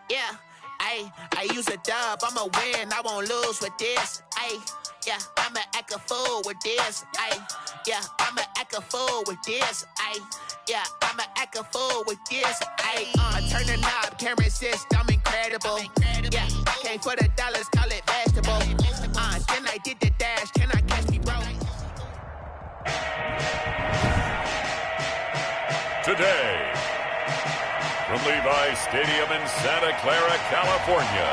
Yeah, I use a dub, I'ma win, I won't lose with this. Yeah, I'ma act a fool with this. Yeah, I'ma act a fool with this. Yeah, I'ma act a fool with this. Turn the knob, camera assist, I'm incredible. Yeah, came for the dollars, call it vegetable. Then I did the dash, can I catch me, bro? Today, from Levi's Stadium in Santa Clara, California,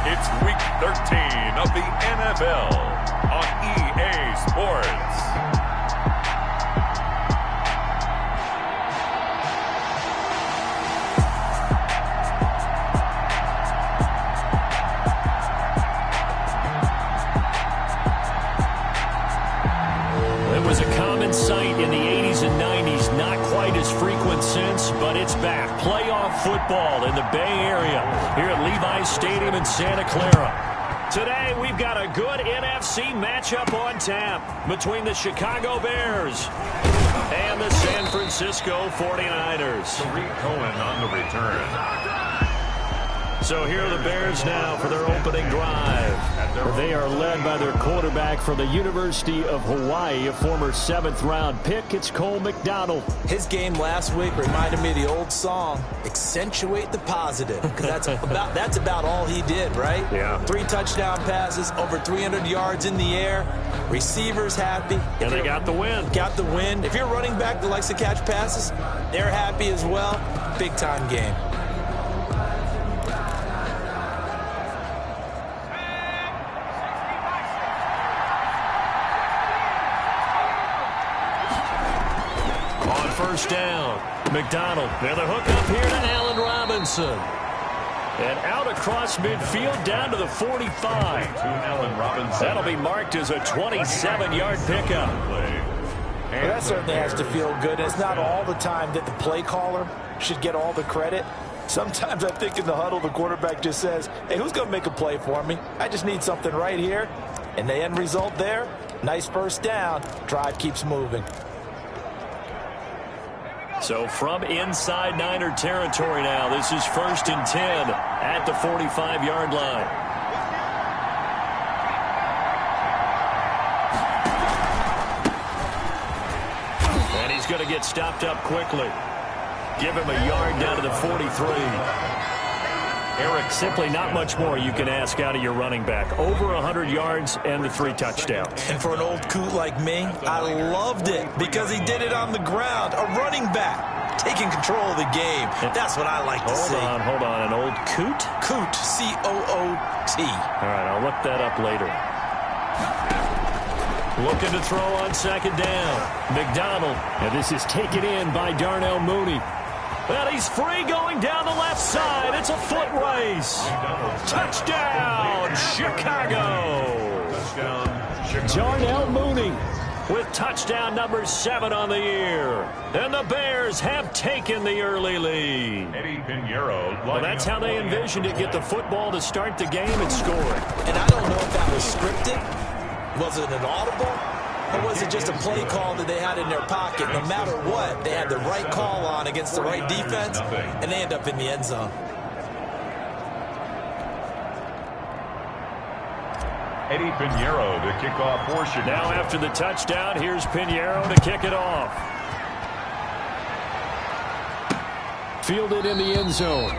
it's Week 13 of the NFL on EA Sports. It was a common sight in the 80s and 90s, not quite as frequent since, but it's back. Playoff football in the Bay Area here at Levi's Stadium in Santa Clara. Today, we've got a good NFC matchup on tap between the Chicago Bears and the San Francisco 49ers. Tariq Cohen on the return. So here are the Bears now for their opening drive. They are led by their quarterback from the University of Hawaii, a former 7th-round pick. It's Cole McDonald. His game last week reminded me of the old song, Accentuate the Positive, because that's about all he did, right? Yeah. 3 touchdown passes, over 300 yards in the air, receivers happy. And they got the win. Got the win. If you're a running back that likes to catch passes, they're happy as well. Big-time game. First down. McDonald. And the hook up here to Allen Robinson. And out across midfield down to the 45. Allen Robinson. That'll be marked as a 27-yard pickup. Well, that certainly has to feel good. It's not all the time that the play caller should get all the credit. Sometimes I think in the huddle, the quarterback just says, hey, who's going to make a play for me? I just need something right here. And the end result there, nice first down. Drive keeps moving. So from inside Niner territory now, this is 1st and 10 at the 45-yard line. And he's going to get stopped up quickly. Give him a yard down to the 43. Eric, simply not much more you can ask out of your running back. Over 100 yards and the 3 touchdowns. And for an old coot like me, I loved it because he did it on the ground. A running back taking control of the game. That's what I like to see. Hold on. An old coot? Coot, C-O-O-T. All right, I'll look that up later. Looking to throw on 2nd down. McDonald. And this is taken in by Darnell Mooney. Well, he's free going down the left side. It's a foot race. Touchdown, Chicago. Darnell Mooney with touchdown number 7 on the year. And the Bears have taken the early lead. Eddie Pinheiro. Well, that's how they envisioned it. Get the football to start the game and score it. And I don't know if that was scripted. Was it an audible? Or was it just a play call that they had in their pocket? No matter what, they had the right call on against the right defense, and they end up in the end zone. Eddie Pinheiro to kick off for Chicago. Now after the touchdown, here's Pinheiro to kick it off. Fielded in the end zone.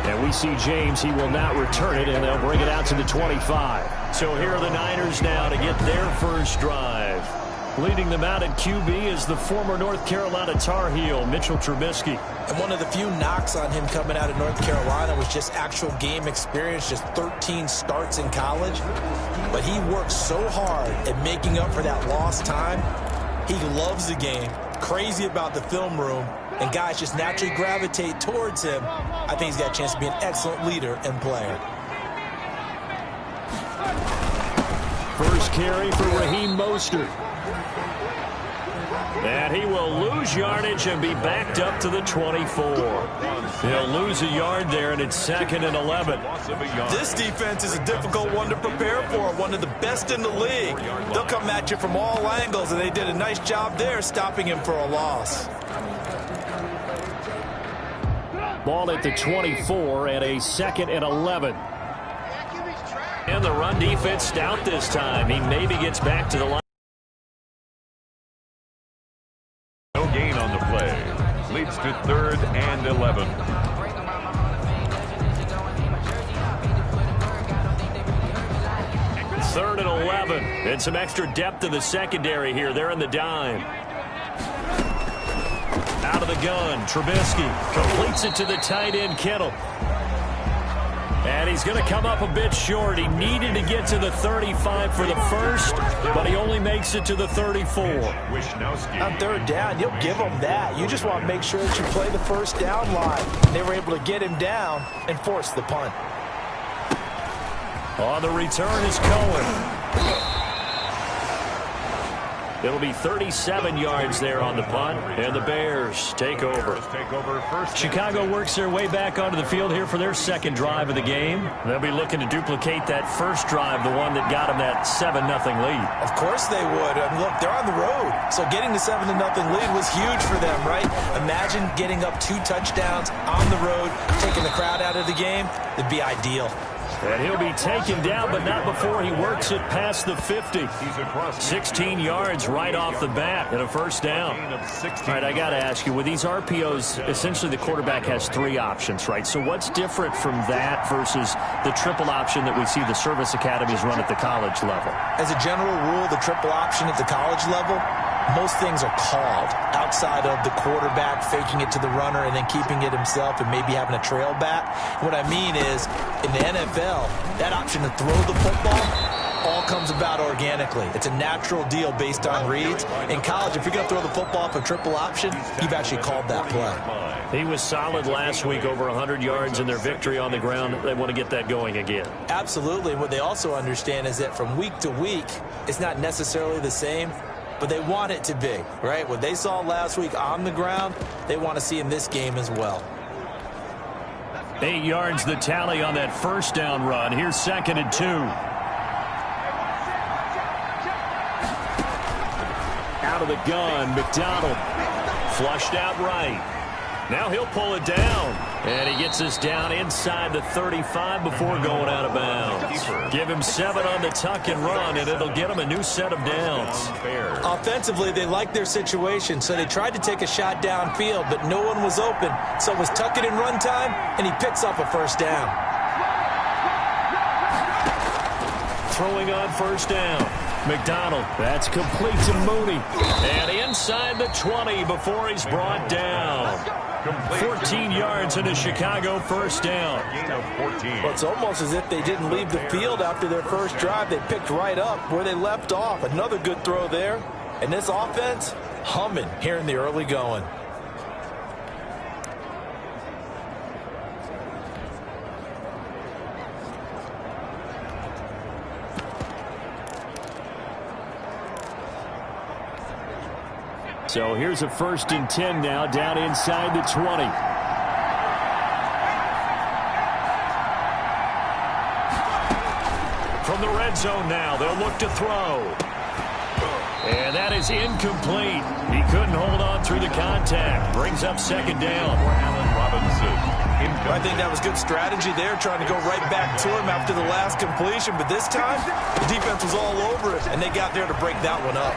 And we see James, he will not return it, and they'll bring it out to the 25. So here are the Niners now to get their first drive. Leading them out at QB is the former North Carolina Tar Heel, Mitchell Trubisky. And one of the few knocks on him coming out of North Carolina was just actual game experience, just 13 starts in college. But he worked so hard at making up for that lost time. He loves the game, crazy about the film room, and guys just naturally gravitate towards him. I think he's got a chance to be an excellent leader and player. First carry for Raheem Mostert. And he will lose yardage and be backed up to the 24. He'll lose a yard there, and it's 2nd and 11. This defense is a difficult one to prepare for, one of the best in the league. They'll come at you from all angles, and they did a nice job there stopping him for a loss. Ball at the 24 and a 2nd and 11. And the run defense stout this time. He maybe gets back to the line. No gain on the play. Leads to 3rd and 11. Third and 11. And some extra depth in the secondary here. They're in the dime. Out of the gun, Trubisky completes it to the tight end, Kittle. And he's going to come up a bit short. He needed to get to the 35 for the first, but he only makes it to the 34. On 3rd down, you'll give him that. You just want to make sure that you play the first down line. They were able to get him down and force the punt. On the return is Cohen. It'll be 37 yards there on the punt, and the Bears take over. Chicago works their way back onto the field here for their 2nd drive of the game. They'll be looking to duplicate that first drive, the one that got them that 7-0 lead. Of course they would. I mean, look, they're on the road, so getting the 7-0 lead was huge for them, right? Imagine getting up 2 touchdowns on the road, taking the crowd out of the game. It'd be ideal. And he'll be taken down, but not before he works it past the 50. 16 yards right off the bat and a first down. All right, I got to ask you, with these RPOs, essentially the quarterback has 3 options, right? So what's different from that versus the triple option that we see the service academies run at the college level? As a general rule, the triple option at the college level, most things are called outside of the quarterback faking it to the runner and then keeping it himself and maybe having a trail back. What I mean is, in the NFL, that option to throw the football all comes about organically. It's a natural deal based on reads. In college, if you're going to throw the football off a triple option, you've actually called that play. He was solid last week, over 100 yards in their victory on the ground. They want to get that going again. Absolutely. What they also understand is that from week to week, it's not necessarily the same, but they want it to be, right? What they saw last week on the ground, they want to see in this game as well. 8 yards the tally on that first down run. Here's 2nd and 2. Out of the gun, McDonald flushed out right. Now he'll pull it down. And he gets us down inside the 35 before going out of bounds. Give him 7 on the tuck and run, and it'll get him a new set of downs. Offensively, they liked their situation, so they tried to take a shot downfield, but no one was open. So it was tuck it and run time, and he picks up a first down. Throwing on first down. McDonald, that's complete to Mooney. And inside the 20 before he's brought down. 14 yards and a Chicago first down. Well, it's almost as if they didn't leave the field after their first drive. They picked right up where they left off. Another good throw there. And this offense, humming here in the early going. So here's a 1st and 10 now, down inside the 20. From the red zone now, they'll look to throw. And that is incomplete. He couldn't hold on through the contact. Brings up 2nd down. I think that was good strategy there, trying to go right back to him after the last completion. But this time, the defense was all over it, and they got there to break that one up.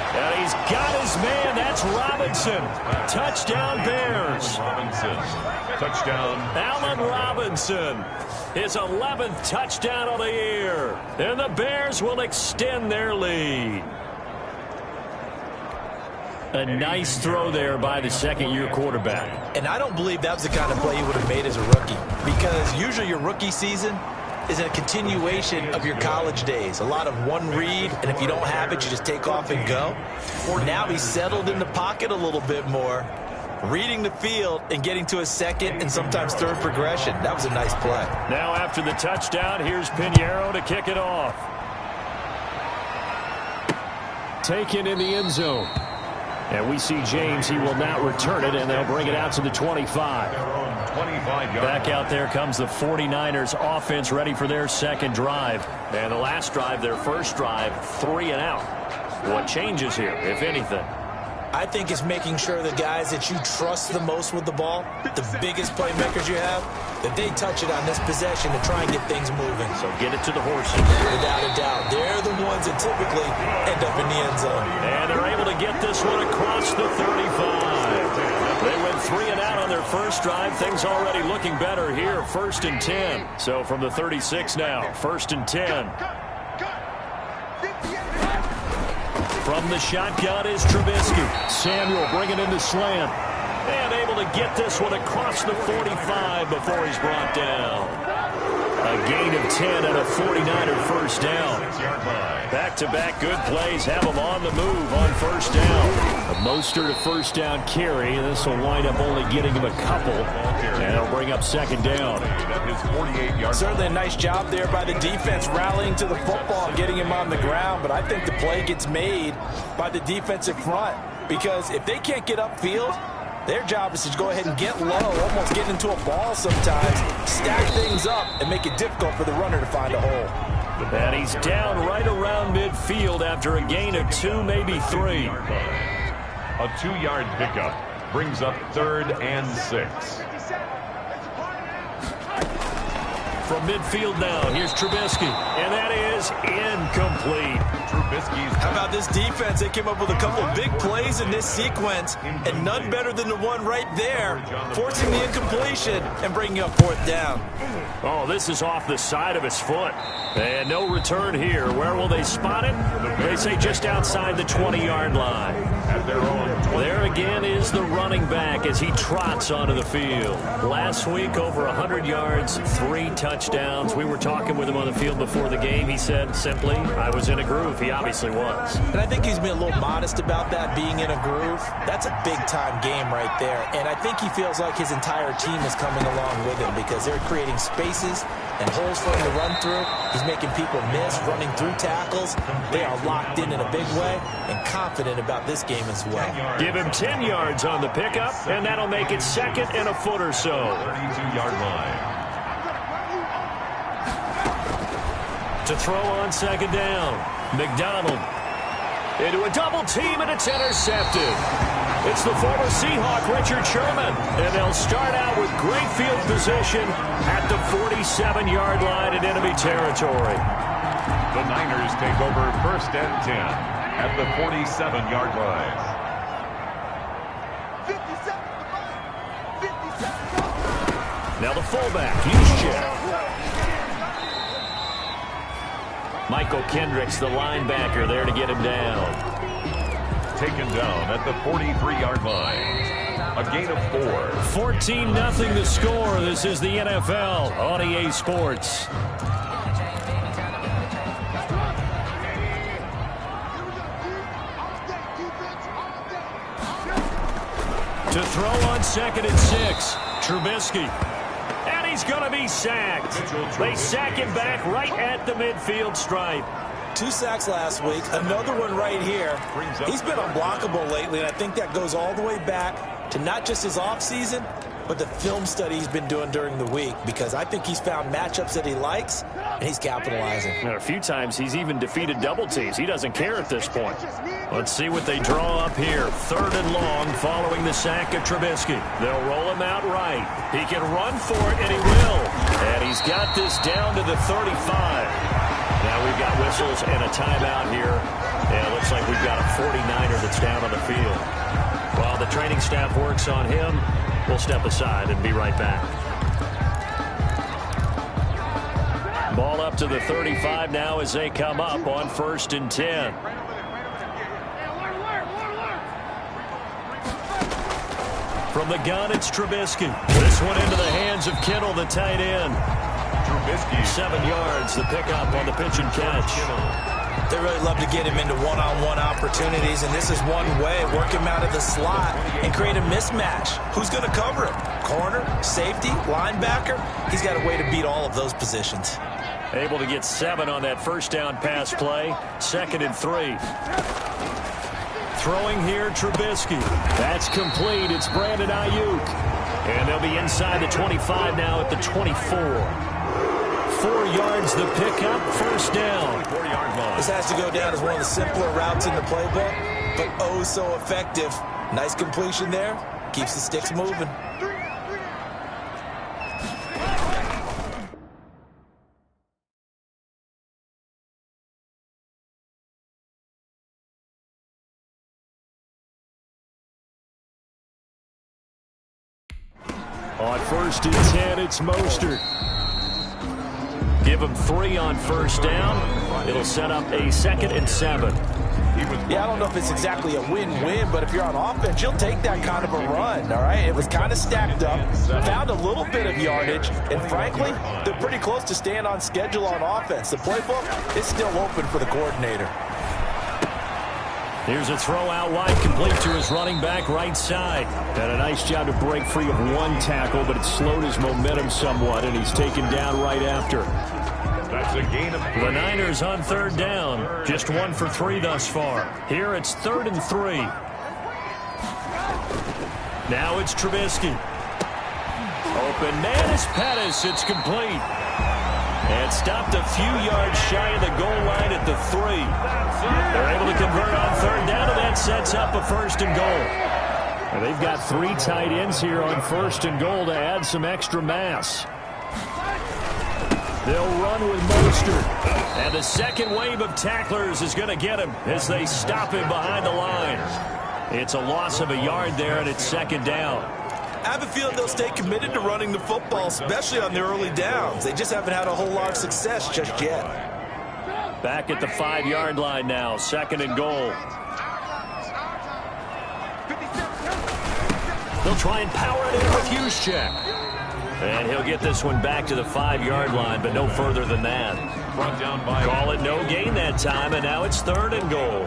And he's got his man. That's Robinson. Touchdown, Bears. Touchdown. Allen Robinson. His 11th touchdown of the year. And the Bears will extend their lead. A nice throw there by the 2nd-year quarterback. And I don't believe that was the kind of play he would have made as a rookie, because usually your rookie season is a continuation of your college days. A lot of one read, and if you don't have it, you just take off and go. Now he's settled in the pocket a little bit more, reading the field and getting to a 2nd and sometimes 3rd progression. That was a nice play. Now after the touchdown, here's Pinheiro to kick it off. Taken in the end zone. And we see James. He will not return it, and they'll bring it out to the 25. Back out there comes the 49ers offense, ready for their 2nd drive. And the last drive, their first drive, 3 and out. What changes here, if anything? I think it's making sure the guys that you trust the most with the ball, the biggest playmakers you have, that they touch it on this possession to try and get things moving. So get it to the horses. Without a doubt. They're the ones that typically end up in the end zone. And they're able to get this one across the 35. They went 3 and out on their first drive. Things already looking better here. 1st and 10. So from the 36 now, 1st and 10. From the shotgun is Trubisky. Samuel bringing in the slant. And able to get this one across the 45 before he's brought down. A gain of 10 and a 49er first down. Back-to-back good plays have him on the move on first down. A Mostert a first down carry. This will wind up only getting him a couple. And it'll bring up 2nd down. Certainly a nice job there by the defense rallying to the football and getting him on the ground. But I think the play gets made by the defensive front. Because if they can't get upfield, their job is to go ahead and get low, almost get into a ball sometimes, stack things up, and make it difficult for the runner to find a hole. And he's down right around midfield after a gain of 2, maybe 3. A 2-yard pickup brings up 3rd and 6. From midfield now, here's Trubisky, and that is incomplete. How about this defense? They came up with a couple of big plays in this sequence, and none better than the one right there, forcing the incompletion and bringing up 4th down. Oh, this is off the side of his foot. And no return here. Where will they spot it? They say just outside the 20-yard line. At their own 20. There again is the running back as he trots onto the field. Last week, over 100 yards, 3 touchdowns. We were talking with him on the field before the game. He said simply, I was in a groove. He obviously was. And I think he's been a little modest about that, being in a groove. That's a big-time game right there. And I think he feels like his entire team is coming along with him because they're creating spaces and holes for him to run through. He's making people miss, running through tackles. They are locked in a big way and confident about this game as well. Give him 10 yards on the pickup, and that'll make it 2nd and a foot or so. 32-yard line. To throw on 2nd down. McDonald into a double team, and it's intercepted. It's the former Seahawk, Richard Sherman, and they'll start out with great field position at the 47-yard line in enemy territory. The Niners take over 1st and 10 at the 47-yard line. Now the fullback, Juszczyk. Michael Kendricks, the linebacker, there to get him down. Taken down at the 43-yard line. A gain of 4. 14-0 the score. This is the NFL on EA Sports. To throw on 2nd and 6, Trubisky. And he's going to be sacked. They sack him back right at the midfield stripe. 2 sacks last week, another one right here. He's been unblockable lately, and I think that goes all the way back to not just his offseason, but the film study he's been doing during the week, because I think he's found matchups that he likes, and he's capitalizing. And a few times he's even defeated double teams. He doesn't care at this point. Let's see what they draw up here. 3rd and long following the sack of Trubisky. They'll roll him out right. He can run for it, and he will. And he's got this down to the 35. Now we've got whistles and a timeout here. And it looks like we've got a 49er that's down on the field. While the training staff works on him, we'll step aside and be right back. Ball up to the 35 now as they come up on 1st and 10. From the gun, it's Trubisky. This one into the hands of Kittle, the tight end. Trubisky. 7 yards, the pickup on the pitch and catch. They really love to get him into one-on-one opportunities, and this is one way. Work him out of the slot and create a mismatch. Who's going to cover him? Corner, safety, linebacker? He's got a way to beat all of those positions. Able to get 7 on that first down pass play. 2nd and 3. Throwing here, Trubisky. That's complete. It's Brandon Ayuk. And they'll be inside the 25 now at the 24. 4 yards the pickup, first down. This has to go down as one of the simpler routes in the playbook. but oh so effective. Nice completion there. Keeps the sticks moving. On 1st and 10, it's Mostert. Give him 3 on 1st down. It'll set up a 2nd and 7. Yeah, I don't know if it's exactly a win-win, but if you're on offense, you'll take that kind of a run, all right? It was kind of stacked up, found a little bit of yardage, and frankly, they're pretty close to staying on schedule on offense. The playbook is still open for the coordinator. Here's a throw out wide, complete to his running back right side. Had a nice job to break free of 1 tackle, but it slowed his momentum somewhat, and he's taken down right after. That's a gain of 3. The Niners on 3rd down. Just 1 for 3 thus far. Here it's 3rd and 3. Now it's Trubisky. Open man is Pettis. It's complete. And stopped a few yards shy of the goal line at the 3. They're able to convert on 3rd down, and that sets up a 1st and goal. And they've got 3 tight ends here on 1st and goal to add some extra mass. They'll run with Mostert. And the second wave of tacklers is going to get him as they stop him behind the line. It's a loss of a yard there, and it's 2nd down. I have a feeling they'll stay committed to running the football, especially on the early downs. They just haven't had a whole lot of success just yet. Back at the 5-yard line now, 2nd and goal. They'll try and power it in with Juszczyk. And he'll get this one back to the 5-yard line, but no further than that. Brought down by Call it no gain that time, and now it's 3rd and goal.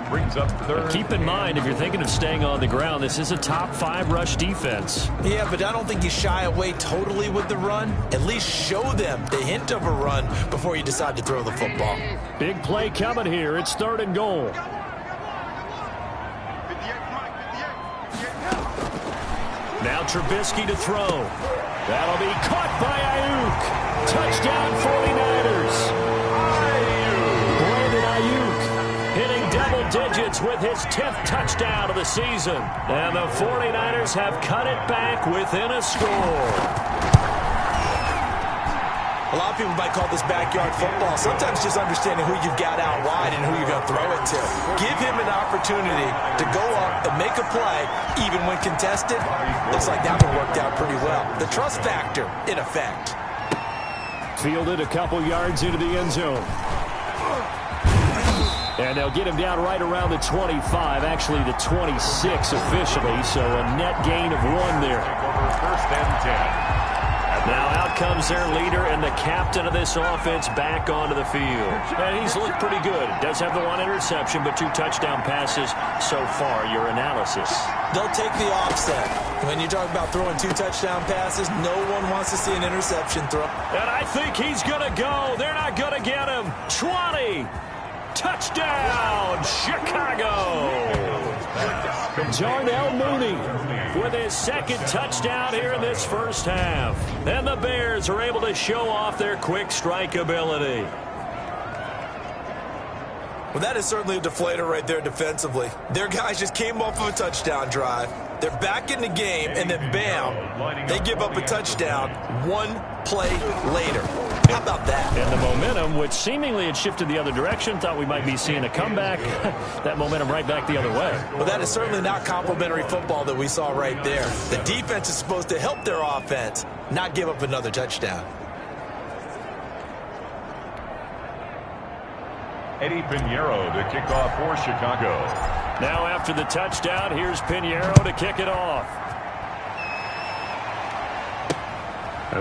Brings up 3rd. Keep in mind, if you're thinking of staying on the ground, this is a top 5 rush defense. Yeah, but I don't think you shy away totally with the run. At least show them the hint of a run before you decide to throw the football. Big play coming here. It's 3rd and goal. Now Trubisky to throw. That'll be caught by Ayuk. Touchdown 49ers. Brandon Ayuk hitting double digits with his 10th touchdown of the season. And the 49ers have cut it back within a score. A lot of people might call this backyard football. Sometimes just understanding who you've got out wide and who you're going to throw it to. Give him an opportunity to go up and make a play, even when contested. Looks like that one worked out pretty well. The trust factor, in effect. Fielded a couple yards into the end zone. And they'll get him down right around the 25, actually the 26 officially, so a net gain of 1 there. 1st and 10. Now out comes their leader and the captain of this offense back onto the field. And he's looked pretty good. Does have the 1 interception, but 2 touchdown passes so far. Your analysis. They'll take the offset. When you talk about throwing 2 touchdown passes, no one wants to see an interception throw. And I think he's going to go. They're not going to get him. 20. Touchdown, Chicago. Darnell Mooney with his 2nd touchdown here in this first half. And the Bears are able to show off their quick strike ability. Well, that is certainly a deflator right there defensively. Their guys just came off of a touchdown drive. They're back in the game, and then bam, they give up a touchdown 1 play later. How about that? And the momentum, which seemingly had shifted the other direction, thought we might be seeing a comeback. That momentum right back the other way. Well, that is certainly not complimentary football that we saw right there. The defense is supposed to help their offense, not give up another touchdown. Eddie Pinheiro to kick off for Chicago. Now after the touchdown, here's Pinheiro to kick it off.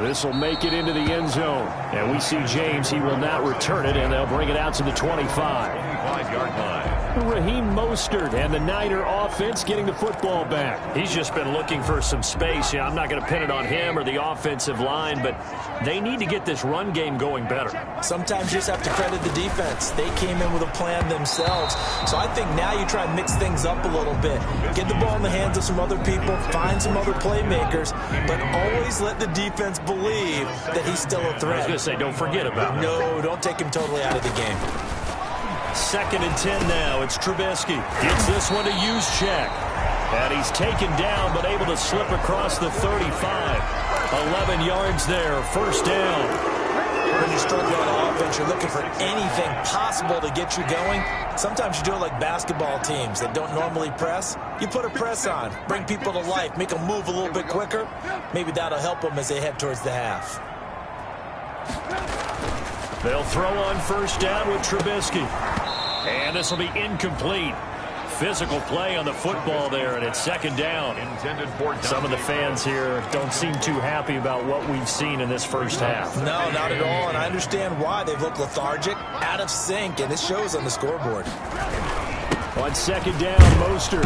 This will make it into the end zone. And we see James. He will not return it, and they'll bring it out to the 25. 25-yard line. Raheem Mostert and the Niner offense getting the football back. He's just been looking for some space. Yeah, I'm not going to pin it on him or the offensive line, but they need to get this run game going better. Sometimes you just have to credit the defense. They came in with a plan themselves. So I think now you try and mix things up a little bit. Get the ball in the hands of some other people, find some other playmakers, but always let the defense believe that he's still a threat. I was going to say, don't forget about him. No, don't take him totally out of the game. 2nd and 10 now. It's Trubisky. Gets this one to Juszczyk. And he's taken down, but able to slip across the 35. 11 yards there, 1st down. When you struggle on offense, you're looking for anything possible to get you going. Sometimes you do it like basketball teams that don't normally press. You put a press on, bring people to life, make them move a little bit quicker. Maybe that'll help them as they head towards the half. They'll throw on 1st down with Trubisky. And this will be incomplete. Physical play on the football there, and it's 2nd down. Some of the fans here don't seem too happy about what we've seen in this first half. No, not at all, and I understand why. They've looked lethargic, out of sync, and this shows on the scoreboard. On 2nd down, Mostert.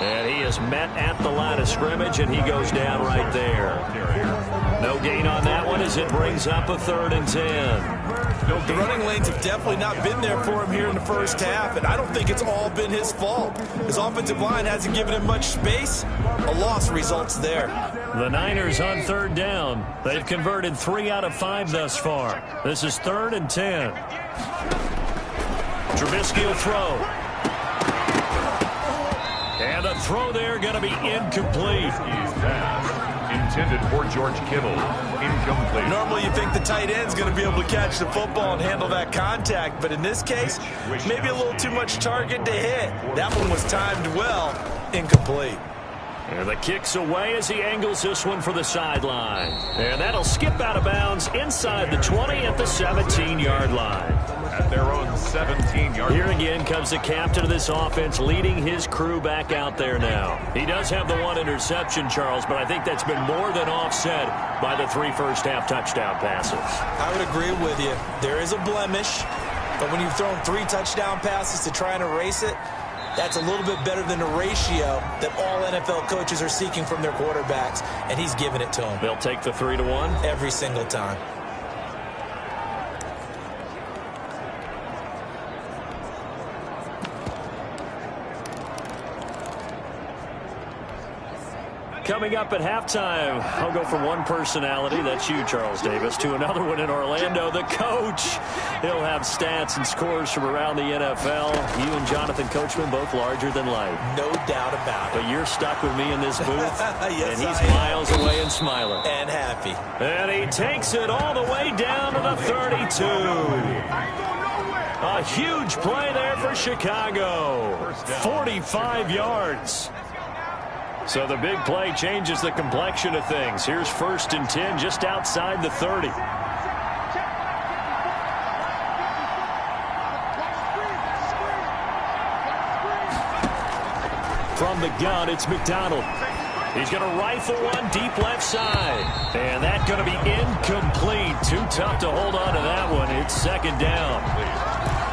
And he is met at the line of scrimmage, and he goes down right there. No gain on that one as it brings up a 3rd and 10. The running lanes have definitely not been there for him here in the first half, and I don't think it's all been his fault. His offensive line hasn't given him much space. A loss results there. The Niners on 3rd down. They've converted 3 out of 5 thus far. This is 3rd and 10. Trubisky will throw. And the throw there going to be incomplete. Intended for George Kittle. Incomplete. Normally you think the tight end's going to be able to catch the football and handle that contact, but in this case, maybe a little too much target to hit. That one was timed well. Incomplete. And the kick's away as he angles this one for the sideline. And that'll skip out of bounds inside the 20 at the 17-yard line. At their own 17-yard. Here again comes the captain of this offense leading his crew back out there now. He does have the 1 interception, Charles, but I think that's been more than offset by the 3 first-half touchdown passes. I would agree with you. There is a blemish, but when you've thrown 3 touchdown passes to try and erase it, that's a little bit better than the ratio that all NFL coaches are seeking from their quarterbacks, and he's giving it to them. They'll take the 3-1? Every single time. Coming up at halftime, I'll go from one personality, that's you, Charles Davis, to another one in Orlando, the coach. He'll have stats and scores from around the NFL. You and Jonathan Coachman both larger than life. No doubt about it. But you're stuck with me in this booth, yes, and he's miles away and smiling. And happy. And he takes it all the way down to the 32. A huge play there for Chicago. 45 yards. So the big play changes the complexion of things. Here's 1st and 10 just outside the 30. From the gun, it's McDonald. He's going to rifle one deep left side. And that's going to be incomplete. Too tough to hold on to that one. It's 2nd down.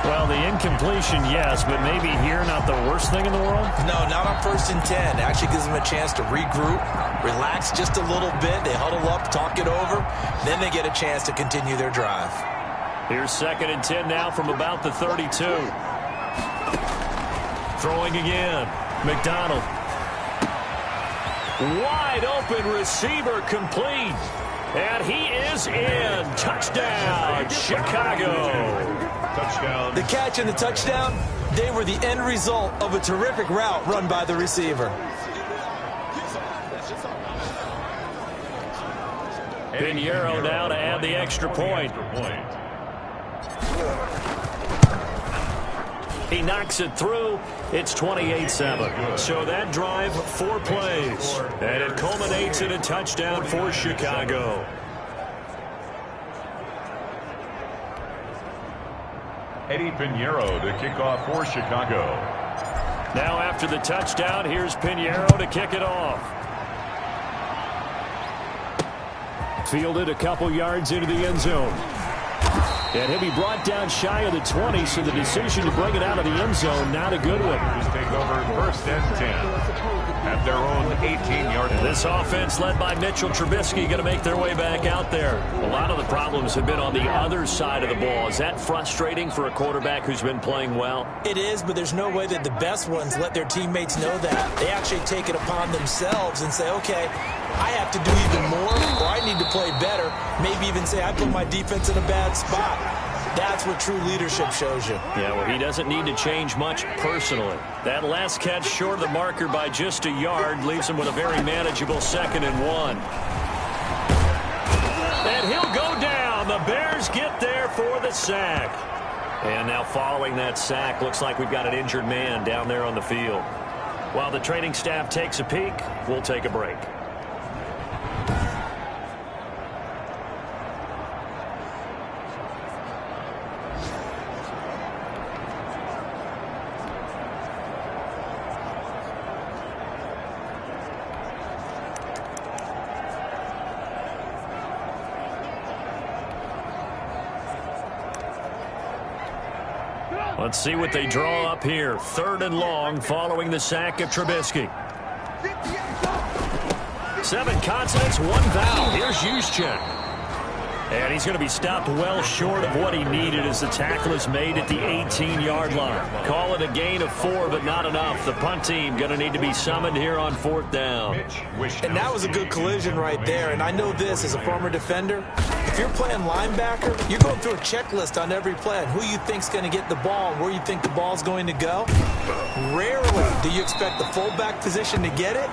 Well, the incompletion, yes, but maybe here not the worst thing in the world? No, not on 1st and 10. Actually gives them a chance to regroup, relax just a little bit. They huddle up, talk it over. Then they get a chance to continue their drive. Here's 2nd and 10 now from about the 32. Throwing again. McDonald. Wide open receiver complete. And he is in. Touchdown, Chicago. Touchdown. The catch and the touchdown, they were the end result of a terrific route run by the receiver. Pinheiro now to add the extra point. He knocks it through. It's 28-7. So that drive, 4 plays. And it culminates in a touchdown for Chicago. Eddie Pinheiro to kick off for Chicago. Now after the touchdown, here's Pinheiro to kick it off. Fielded a couple yards into the end zone. And he'll be brought down shy of the 20, so the decision to bring it out of the end zone, not a good one. Just take over 1st and 10 at their own 18-yard line. This offense led by Mitchell Trubisky going to make their way back out there. A lot of the problems have been on the other side of the ball. Is that frustrating for a quarterback who's been playing well? It is, but there's no way that the best ones let their teammates know that. They actually take it upon themselves and say, okay, I have to do even more, or I need to play better. Maybe even say I put my defense in a bad spot. That's what true leadership shows you. Yeah, well, he doesn't need to change much personally. That last catch short of the marker by just a yard leaves him with a very manageable 2nd and 1. And he'll go down. The Bears get there for the sack. And now following that sack, looks like we've got an injured man down there on the field. While the training staff takes a peek, we'll take a break. Let's see what they draw up here. 3rd and long following the sack of Trubisky. 7 consonants, 1 vowel. Here's Juszczyk. And he's going to be stopped well short of what he needed as the tackle is made at the 18-yard line. Call it a gain of 4, but not enough. The punt team going to need to be summoned here on 4th down. And that was a good collision right there. And I know this as a former defender. If you're playing linebacker, you're going through a checklist on every play on who you think's going to get the ball and where you think the ball's going to go. Rarely do you expect the fullback position to get it.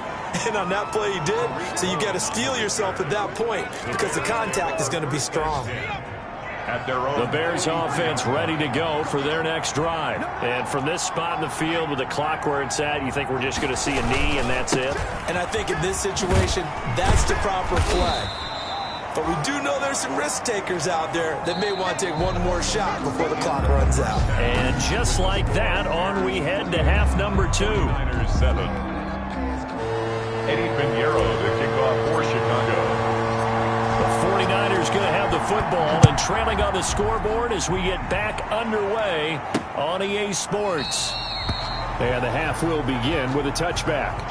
And on that play he did. So you got to steel yourself at that point because the contact is going to be strong. The Bears offense ready to go for their next drive. And from this spot in the field with the clock where it's at, you think we're just going to see a knee and that's it? And I think in this situation, that's the proper play. But we do know there's some risk takers out there that may want to take one more shot before the clock runs out. And just like that, on we head to half number 2. Niners 7. Eddie Pinheiro to kick off for Chicago. The 49ers going to have the football and trailing on the scoreboard as we get back underway on EA Sports. And the half will begin with a touchback.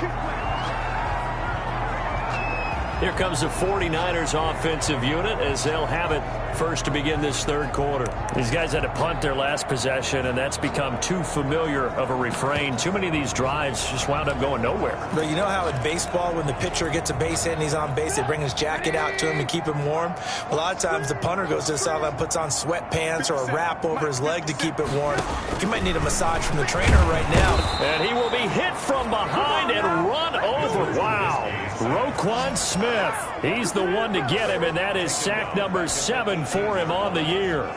Here comes the 49ers offensive unit as they'll have it first to begin this 3rd quarter. These guys had to punt their last possession, and that's become too familiar of a refrain. Too many of these drives just wound up going nowhere. But you know how in baseball, when the pitcher gets a base hit and he's on base, they bring his jacket out to him to keep him warm? A lot of times the punter goes to the sideline, puts on sweatpants or a wrap over his leg to keep it warm. He might need a massage from the trainer right now. And he will be hit from behind and run over. Wow. Roquan Smith. He's the one to get him, and that is sack number 7 for him on the year.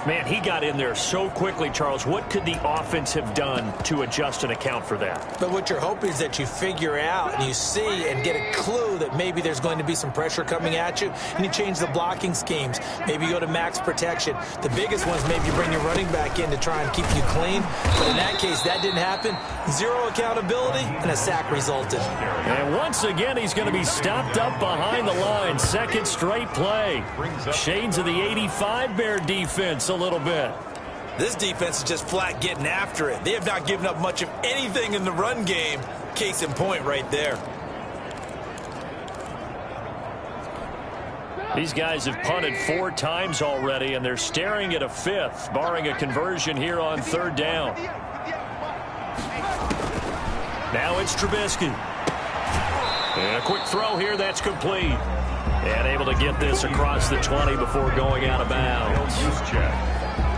Man, he got in there so quickly, Charles. What could the offense have done to adjust and account for that? But what you're hoping is that you figure out and you see and get a clue that maybe there's going to be some pressure coming at you, and you change the blocking schemes. Maybe you go to max protection. The biggest one is maybe you bring your running back in to try and keep you clean. But in that case, that didn't happen. 0 accountability, and a sack resulted. And once again, he's going to be stopped up behind the line. 2nd straight play. Shades of the 85 Bear defense a little bit. This defense is just flat getting after it. They have not given up much of anything in the run game. Case in point right there. These guys have punted 4 times already, and they're staring at a 5th, barring a conversion here on 3rd down. Now it's Trubisky. And a quick throw here, that's complete. And able to get this across the 20 before going out of bounds.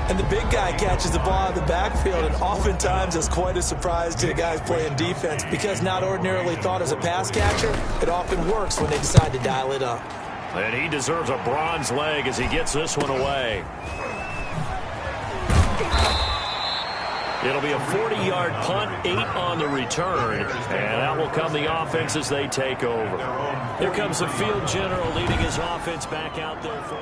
And the big guy catches the ball out of the backfield, and oftentimes it's quite a surprise to the guys playing defense because not ordinarily thought as a pass catcher, it often works when they decide to dial it up. And he deserves a bronze leg as he gets this one away. It'll be a 40-yard punt, 8 on the return, and out will come the offense as they take over. Here comes the field general leading his offense back out there for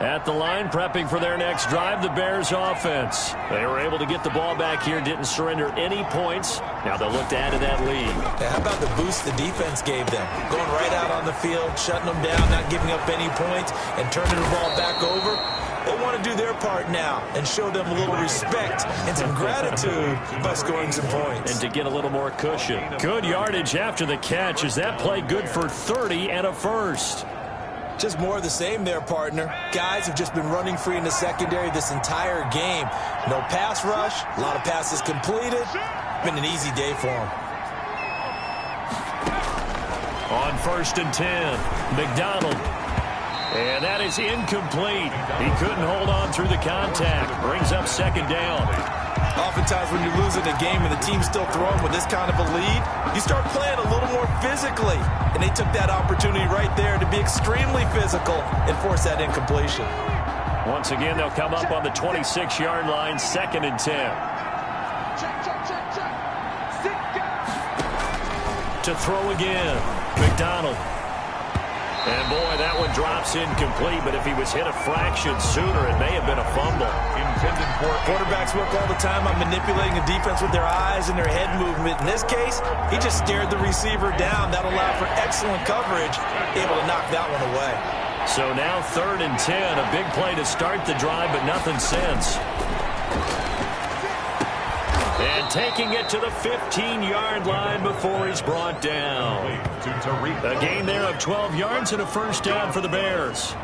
at the line, prepping for their next drive, the Bears offense. They were able to get the ball back here, didn't surrender any points. Now they'll look to add to that lead. Yeah, how about the boost the defense gave them? Going right out on the field, shutting them down, not giving up any points, and turning the ball back over. They want to do their part now and show them a little respect and some gratitude by scoring some points. And to get a little more cushion. Good yardage after the catch. Is that play good for 30 and a first? Just more of the same there, partner. Guys have just been running free in the secondary this entire game. No pass rush, a lot of passes completed. Been an easy day for them. On 1st and 10, McDonald. And that is incomplete. He couldn't hold on through the contact. Brings up second down. Oftentimes when you're losing a game and the team's still throwing with this kind of a lead, you start playing a little more physically. And they took that opportunity right there to be extremely physical and force that incompletion. Once again, they'll come up on the 26-yard line, 2nd and 10. To throw again, McDonald. And boy, that one drops incomplete, but if he was hit a fraction sooner, it may have been a fumble. Intended for quarterbacks work all the time on manipulating the defense with their eyes and their head movement. In this case, he just stared the receiver down. That allowed for excellent coverage, able to knock that one away. So now 3rd and 10, a big play to start the drive, but nothing since. And taking it to the 15-yard line before he's brought down. A gain there of 12 yards and a first down for the Bears.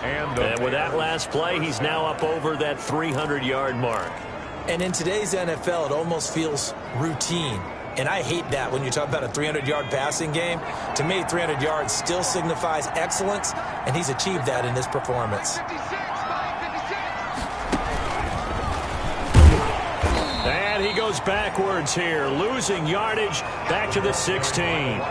And with that last play, he's now up over that 300-yard mark. And in today's NFL, it almost feels routine. And I hate that when you talk about a 300-yard passing game. To me, 300 yards still signifies excellence, and he's achieved that in this performance. And he goes backwards here, losing yardage back to the 16.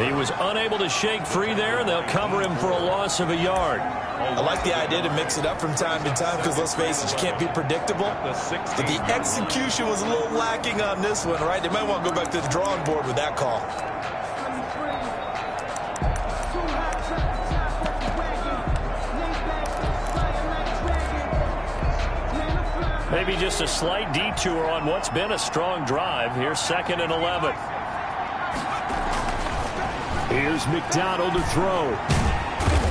He was unable to shake free there, and they'll cover him for a loss of a yard. I like the idea to mix it up from time to time because, let's face it, you can't be predictable. But the execution was a little lacking on this one, right? They might want to go back to the drawing board with that call. Maybe just a slight detour on what's been a strong drive. Here's 2nd and 11. Here's McDonald to throw.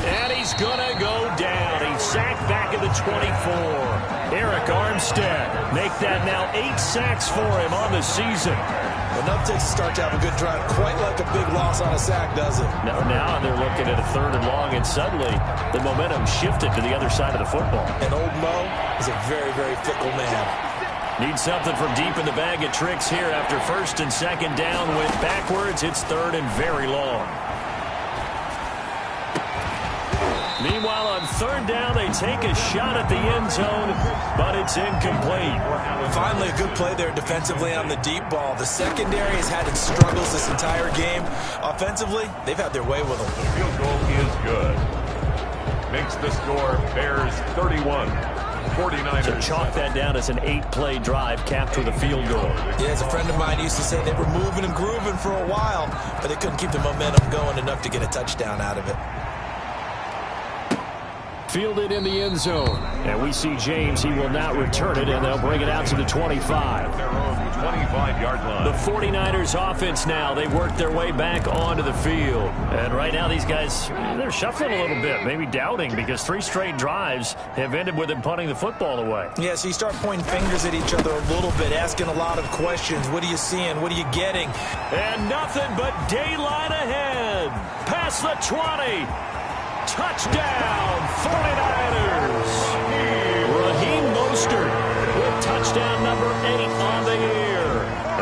And he's going to go down. He's sacked back at the 24. Eric Armstead make that now 8 sacks for him on the season. Enough to start to have a good drive. Quite like a big loss on a sack, does it? Now they're looking at a 3rd and long, and suddenly the momentum shifted to the other side of the football. And old Mo is a very, very fickle man. Need something from deep in the bag of tricks here after 1st and 2nd down. Went backwards. It's 3rd and very long. Meanwhile, on 3rd down, they take a shot at the end zone, but it's incomplete. Finally, a good play there defensively on the deep ball. The secondary has had its struggles this entire game. Offensively, they've had their way with them. The field goal is good. Makes the score Bears 31. 49ers. So chalk that down as an 8-play drive capped with a field goal. Yeah, as a friend of mine used to say, they were moving and grooving for a while, but they couldn't keep the momentum going enough to get a touchdown out of it. Fielded in the end zone. And we see James. He will not return it, and they'll bring it out to the 25. Their own 25-yard line. The 49ers offense now. They worked their way back onto the field. And right now these guys, they're shuffling a little bit, maybe doubting, because 3 straight drives have ended with them punting the football away. Yeah, so you start pointing fingers at each other a little bit, asking a lot of questions. What are you seeing? What are you getting? And nothing but daylight ahead. Past the 20. Touchdown, 49ers. Raheem Mostert with touchdown number 8 on the year.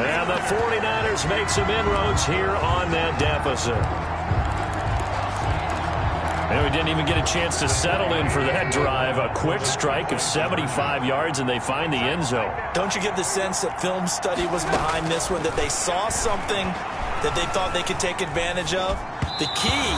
And the 49ers make some inroads here on that deficit. And we didn't even get a chance to settle in for that drive. A quick strike of 75 yards, and they find the end zone. Don't you get the sense that film study was behind this one, that they saw something that they thought they could take advantage of? The key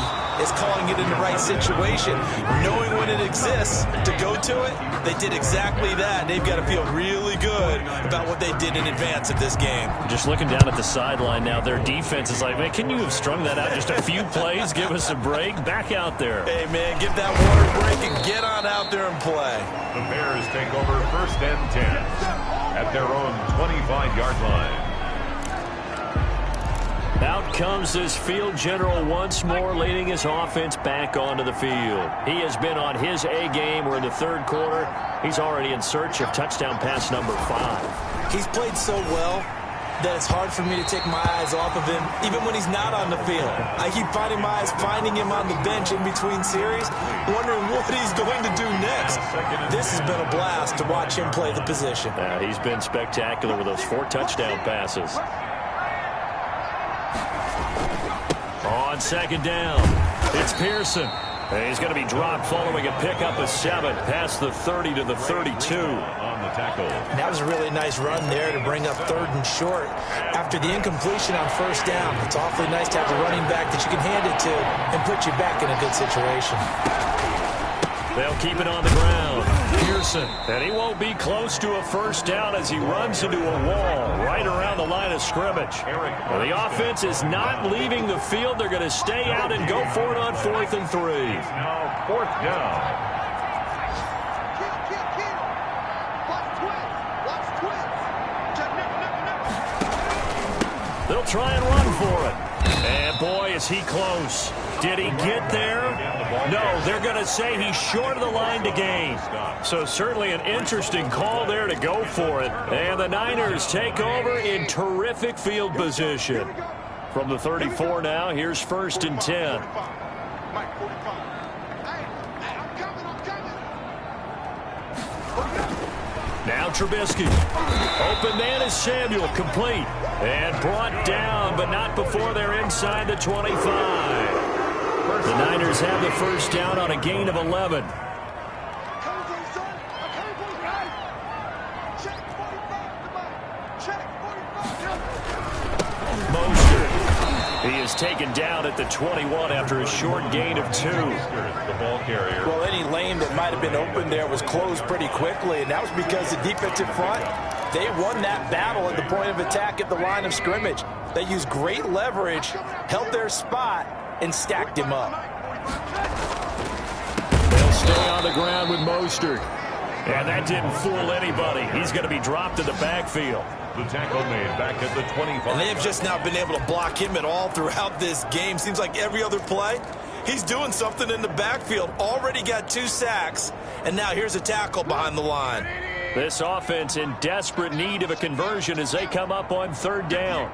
is calling it in the right situation, knowing when it exists to go to it. They did exactly that. They've got to feel really good about what they did in advance of this game. Just looking down at the sideline now, their defense is like, man, can you have strung that out just a few plays? Give us a break. Back out there. Hey, man, give that water break and get on out there and play. The Bears take over 1st and 10 at their own 25-yard line. Out comes this field general once more, leading his offense back onto the field. He has been on his A game. We're in the 3rd quarter. He's already in search of touchdown pass number 5. He's played so well that it's hard for me to take my eyes off of him, even when he's not on the field. I keep finding my eyes finding him on the bench in between series, wondering what he's going to do next. This has been a blast to watch him play the position. He's been spectacular with those 4 touchdown passes. On 2nd down, it's Pearson. And he's going to be dropped following a pickup of 7 past the 30 to the 32. On the tackle. That was a really nice run there to bring up 3rd and short. After the incompletion on 1st down, it's awfully nice to have a running back that you can hand it to and put you back in a good situation. They'll keep it on the ground. Pearson. And he won't be close to a 1st down as he runs into a wall right around the line of scrimmage. Well, the offense is not leaving the field. They're going to stay out and go for it on 4th and 3. Now 4th down. They'll try and run for it. And boy, is he close. Did he get there? No, they're going to say he's short of the line to gain. So certainly an interesting call there to go for it. And the Niners take over in terrific field position. From the 34 now, here's 1st and 10. Now Trubisky. Open man is Samuel, complete. And brought down, but not before they're inside the 25. The Niners have the 1st down on a gain of 11. Mostert. He is taken down at the 21 after a short gain of 2. The ball carrier. Well, any lane that might have been open there was closed pretty quickly, and that was because the defensive front, they won that battle at the point of attack at the line of scrimmage. They used great leverage, held their spot, and stacked him up. They'll stay on the ground with Mostert. And that didn't fool anybody. He's going to be dropped in the backfield. The tackle made back at the 25. And they've just not been able to block him at all throughout this game. Seems like every other play, he's doing something in the backfield. Already got 2 sacks, and now here's a tackle behind the line. This offense in desperate need of a conversion as they come up on 3rd down.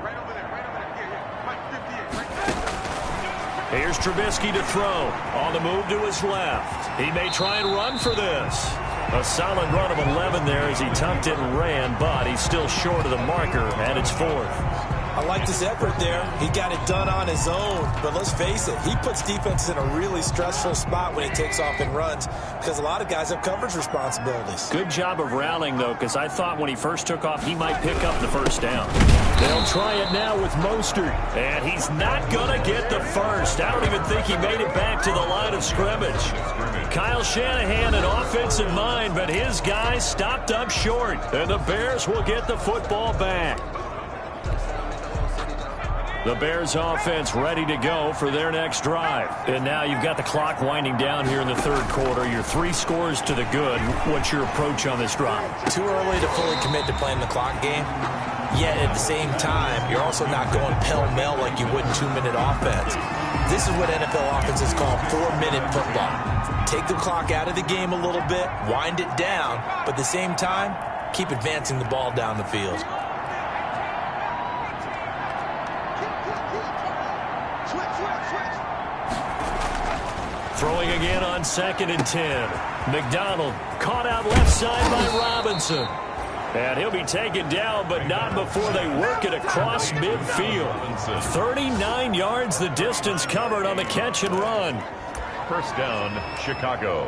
Here's Trubisky to throw. On the move to his left. He may try and run for this. A solid run of 11 there as he tucked it and ran, but he's still short of the marker, and it's 4th. I like this effort there. He got it done on his own, but let's face it, he puts defense in a really stressful spot when he takes off and runs because a lot of guys have coverage responsibilities. Good job of rallying, though, because I thought when he first took off, he might pick up the 1st down. They'll try it now with Mostert, and he's not going to get the 1st. I don't even think he made it back to the line of scrimmage. Kyle Shanahan, an offensive mind, but his guys stopped up short, and the Bears will get the football back. The Bears offense ready to go for their next drive. And now you've got the clock winding down here in the 3rd quarter. You're 3 scores to the good. What's your approach on this drive? Too early to fully commit to playing the clock game. Yet at the same time, you're also not going pell-mell like you would in 2-minute offense. This is what NFL offenses call 4-minute football. Take the clock out of the game a little bit, wind it down, but at the same time, keep advancing the ball down the field. Throwing again on 2nd and 10. McDonald caught out left side by Robinson. And he'll be taken down, but not before they work it across midfield. 39 yards the distance covered on the catch and run. 1st down, Chicago.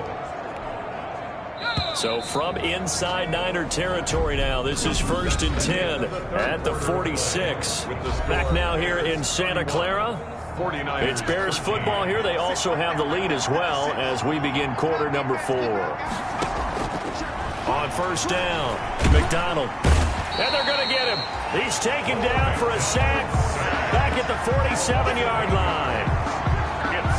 So from inside Niner territory now, this is 1st and 10 at the 46. Back now here in Santa Clara. It's Bears football here. They also have the lead as well as we begin quarter number 4. On 1st down, McDonald. And they're going to get him. He's taken down for a sack back at the 47-yard line.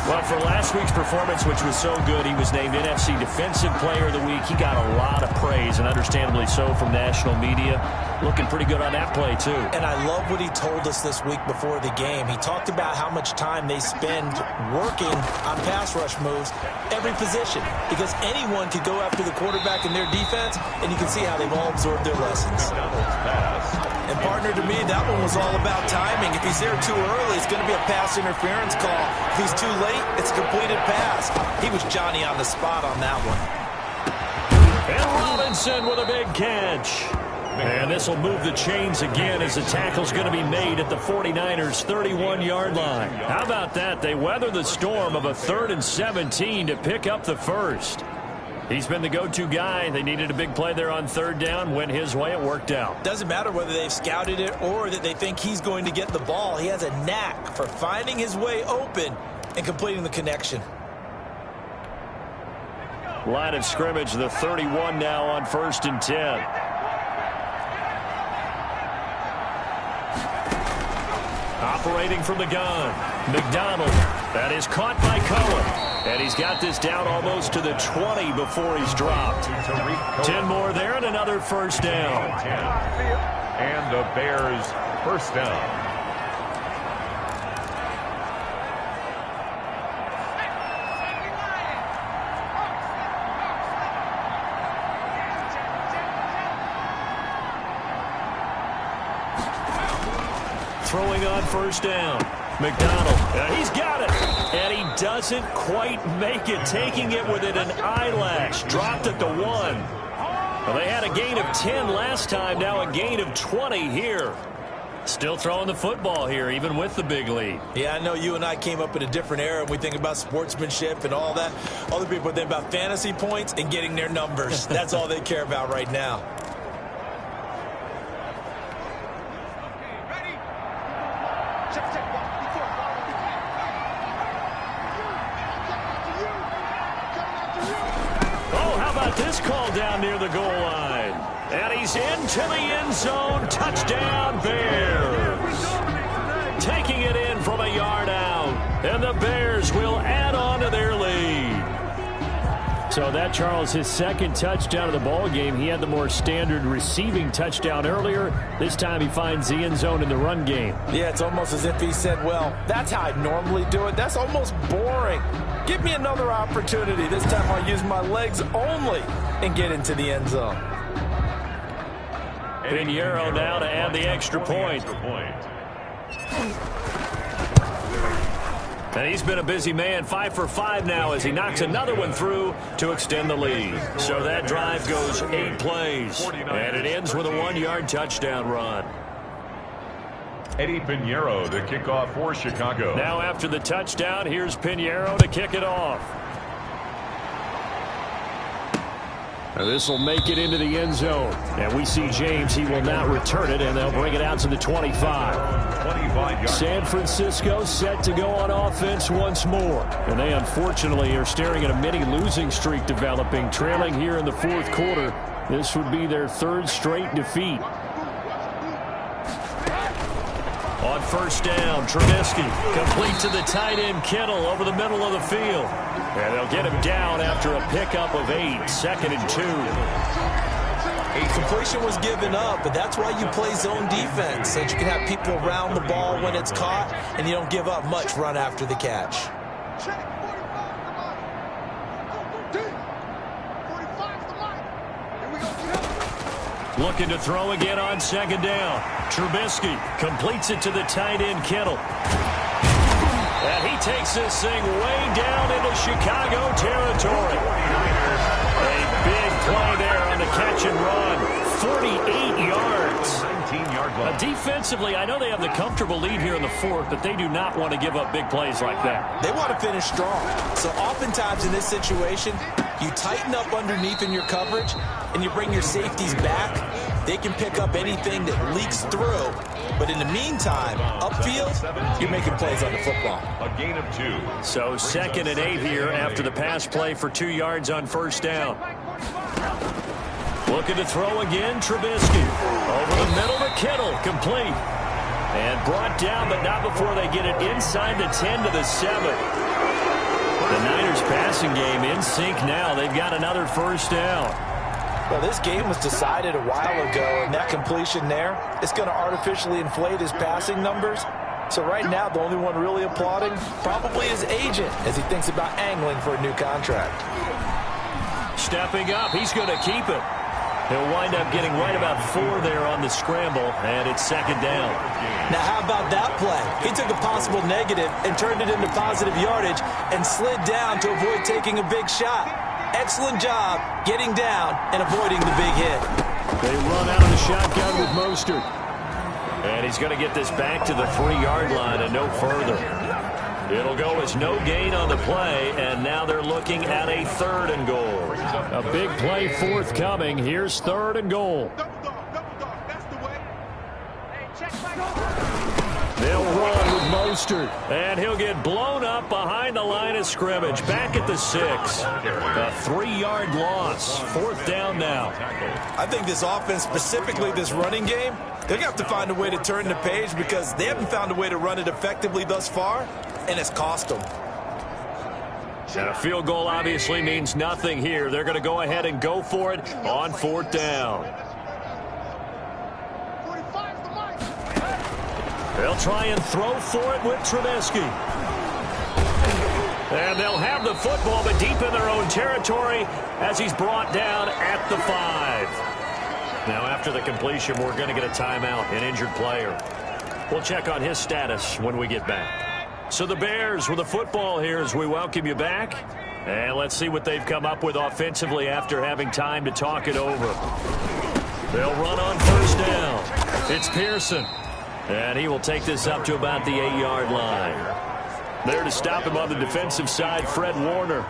Well, for last week's performance, which was so good, he was named NFC Defensive Player of the Week. He got a lot of praise, and understandably so, from national media. Looking pretty good on that play, too. And I love what he told us this week before the game. He talked about how much time they spend working on pass rush moves, every position, because anyone could go after the quarterback in their defense, and you can see how they've all absorbed their lessons. And, partner, to me, that one was all about timing. If he's there too early, it's going to be a pass interference call. If he's too late, it's a completed pass. He was Johnny on the spot on that one. And Robinson with a big catch. And this will move the chains again as the tackle's going to be made at the 49ers' 31-yard line. How about that? They weather the storm of a 3rd and 17 to pick up the first. He's been the go-to guy. They needed a big play there on 3rd down. Went his way. It worked out. Doesn't matter whether they've scouted it or that they think he's going to get the ball. He has a knack for finding his way open and completing the connection. Line of scrimmage, the 31 now on 1st and 10. Operating from the gun, McDonald. That is caught by Cohen. And he's got this down almost to the 20 before he's dropped. 10 more there and another first down. And the Bears first down. Throwing on first down. McDonald, he's got it. And he doesn't quite make it, taking it within an eyelash. Dropped at the 1. Well, they had a gain of 10 last time, now a gain of 20 here. Still throwing the football here, even with the big lead. Yeah, I know you and I came up in a different era, and we think about sportsmanship and all that. Other people think about fantasy points and getting their numbers. That's all they care about right now. This call down near the goal line. And he's into the end zone. Touchdown, Bears. Taking it in from a yard out. And the Bears will add on to their lead. So that, Charles, his second touchdown of the ball game. He had the more standard receiving touchdown earlier. This time he finds the end zone in the run game. Yeah, it's almost as if he said, well, that's how I normally do it. That's almost boring. Give me another opportunity. This time I'll use my legs only and get into the end zone. Pinheiro now to add the extra point. And he's been a busy man, 5 for 5 now as he knocks another one through to extend the lead. So that drive goes 8 plays. And it ends with a 1-yard touchdown run. Eddie Pinheiro to kick off for Chicago. Now after the touchdown, here's Pinheiro to kick it off. This will make it into the end zone. And we see James. He will not return it, and they'll bring it out to the 25. San Francisco set to go on offense once more. And they unfortunately are staring at a mini losing streak developing, trailing here in the 4th quarter. This would be their 3rd straight defeat. On first down, Trubisky complete to the tight end Kittle over the middle of the field. And they'll get him down after a pickup of 8, 2nd and 2. A completion was given up, but that's why you play zone defense, so that you can have people around the ball when it's caught, and you don't give up much run after the catch. Looking to throw again on 2nd down. Trubisky completes it to the tight end Kittle. And he takes this thing way down into Chicago territory. A big play there on the catch and run. 48 yards. Defensively, I know they have the comfortable lead here in the 4th, but they do not want to give up big plays like that. They want to finish strong. So oftentimes in this situation, you tighten up underneath in your coverage, and you bring your safeties back. They can pick up anything that leaks through. But in the meantime, upfield, you're making plays on the football. A gain of 2. So 2nd and 8 here after the pass play for 2 yards on first down. Looking to throw again, Trubisky. Over the middle to Kittle, complete. And brought down, but not before they get it inside the 10 to the 7. The Niners passing game in sync now. They've got another first down. Well, this game was decided a while ago, and that completion there is going to artificially inflate his passing numbers. So right now, the only one really applauding probably his agent as he thinks about angling for a new contract. Stepping up, he's going to keep it. He'll wind up getting right about 4 there on the scramble, and it's 2nd down. Now, how about that play? He took a possible negative and turned it into positive yardage and slid down to avoid taking a big shot. Excellent job getting down and avoiding the big hit. They run out of the shotgun with Mostert. And he's going to get this back to the 3-yard line and no further. It'll go as no gain on the play, and now they're looking at a 3rd and goal. A big play forthcoming. Here's 3rd and goal. They'll run with Mostert, and he'll get blown up behind the line of scrimmage. Back at the 6. A 3-yard loss. 4th down now. I think this offense, specifically this running game, they're going to have to find a way to turn the page because they haven't found a way to run it effectively thus far, and it's cost them. And a field goal obviously means nothing here. They're going to go ahead and go for it on 4th down. They'll try and throw for it with Trubisky. And they'll have the football, but deep in their own territory as he's brought down at the 5. Now, after the completion, we're going to get a timeout, an injured player. We'll check on his status when we get back. So the Bears with the football here as we welcome you back. And let's see what they've come up with offensively after having time to talk it over. They'll run on 1st down. It's Pearson. And he will take this up to about the 8-yard line. There to stop him on the defensive side, Fred Warner.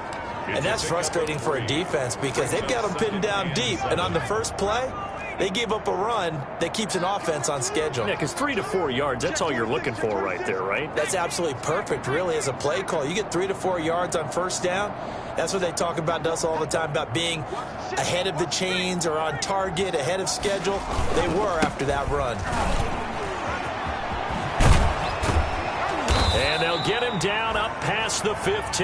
And that's frustrating for a defense because they've got them pinned down deep. And on the first play, they gave up a run that keeps an offense on schedule. Yeah, because 3 to 4 yards, that's all you're looking for right there, right? That's absolutely perfect, really, as a play call. You get 3 to 4 yards on 1st down. That's what they talk about to us all the time, about being ahead of the chains or on target, ahead of schedule. They were after that run. And they'll get him down up past the 15.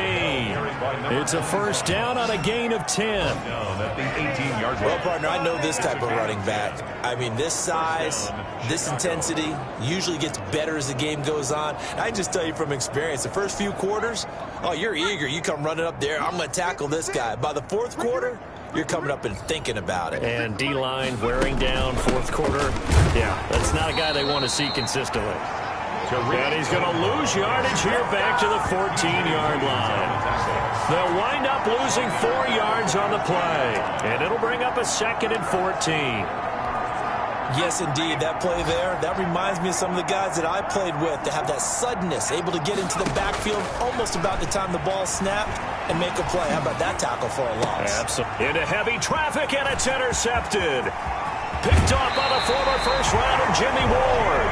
It's a 1st down on a gain of 10. Well, partner, I know this type of running back. I mean, this size, this intensity usually gets better as the game goes on. I just tell you from experience, the first few quarters, oh, you're eager. You come running up there, I'm going to tackle this guy. By the 4th quarter, you're coming up and thinking about it. And D-line wearing down 4th quarter. Yeah, that's not a guy they want to see consistently. And he's going to lose yardage here back to the 14-yard line. They'll wind up losing 4 yards on the play. And it'll bring up a 2nd and 14. Yes, indeed. That play there, that reminds me of some of the guys that I played with that have that suddenness, able to get into the backfield almost about the time the ball snapped and make a play. How about that tackle for a loss? Absolutely. Into heavy traffic, and it's intercepted. Picked off by the former first-rounder Jimmy Ward.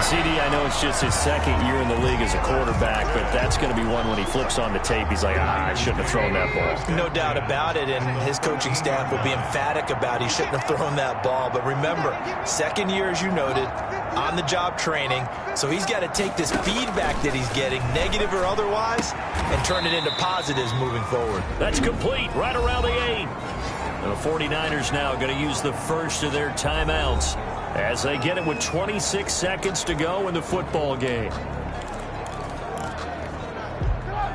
CD, I know it's just his 2nd year in the league as a quarterback, but that's going to be one when he flips on the tape. He's like, I shouldn't have thrown that ball. No doubt about it, and his coaching staff will be emphatic about he shouldn't have thrown that ball. But remember, 2nd year, as you noted, on-the-job training, so he's got to take this feedback that he's getting, negative or otherwise, and turn it into positives moving forward. That's complete right around the 8. And the 49ers now going to use the first of their timeouts as they get it with 26 seconds to go in the football game.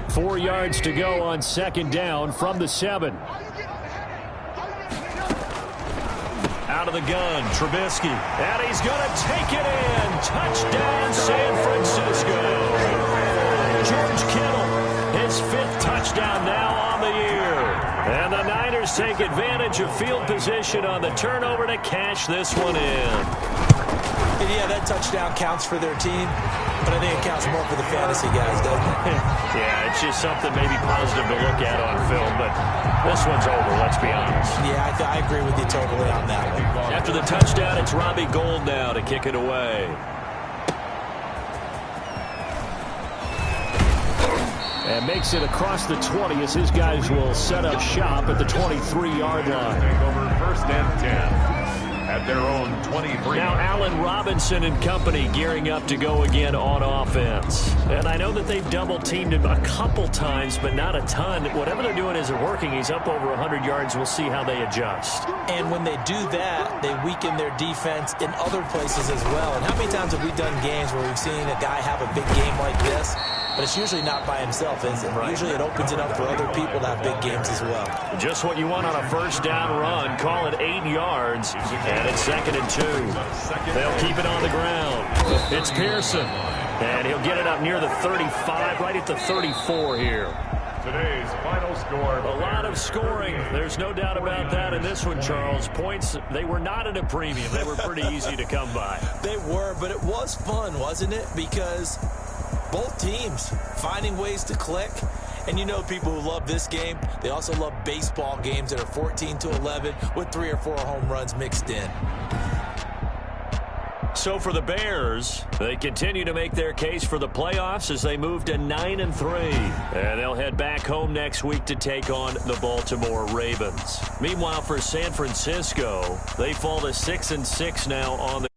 4 yards to go on 2nd down from the 7. Out of the gun, Trubisky. And he's going to take it in. Touchdown, San Francisco. George Kittle, his 5th touchdown now on the year. And the Niners take advantage of field position on the turnover to cash this one in. And yeah, that touchdown counts for their team, but I think it counts more for the fantasy guys, doesn't it? Yeah, it's just something maybe positive to look at on film, but this one's over, let's be honest. Yeah, I agree with you totally on that one. After the touchdown, it's Robbie Gould now to kick it away. And makes it across the 20 as his guys will set up shop at the 23-yard line. Over 1st and 10 at their own 23. Now Allen Robinson and company gearing up to go again on offense. And I know that they've double-teamed him a couple times, but not a ton. Whatever they're doing isn't working. He's up over 100 yards. We'll see how they adjust. And when they do that, they weaken their defense in other places as well. And how many times have we done games where we've seen a guy have a big game like this? But it's usually not by himself, is it? Right. Usually it opens it up for other people to have big games as well. Just what you want on a 1st down run. Call it 8 yards. And it's 2nd and 2. They'll keep it on the ground. It's Pearson. And he'll get it up near the 35, right at the 34 here. Today's final score. A lot of scoring. There's no doubt about that in this one, Charles. Points, they were not at a premium. They were pretty easy to come by. They were, but it was fun, wasn't it? Because both teams finding ways to click. And you know people who love this game, they also love baseball games that are 14-11 with 3 or 4 home runs mixed in. So for the Bears, they continue to make their case for the playoffs as they move to 9-3. And they'll head back home next week to take on the Baltimore Ravens. Meanwhile, for San Francisco, they fall to 6-6 now on the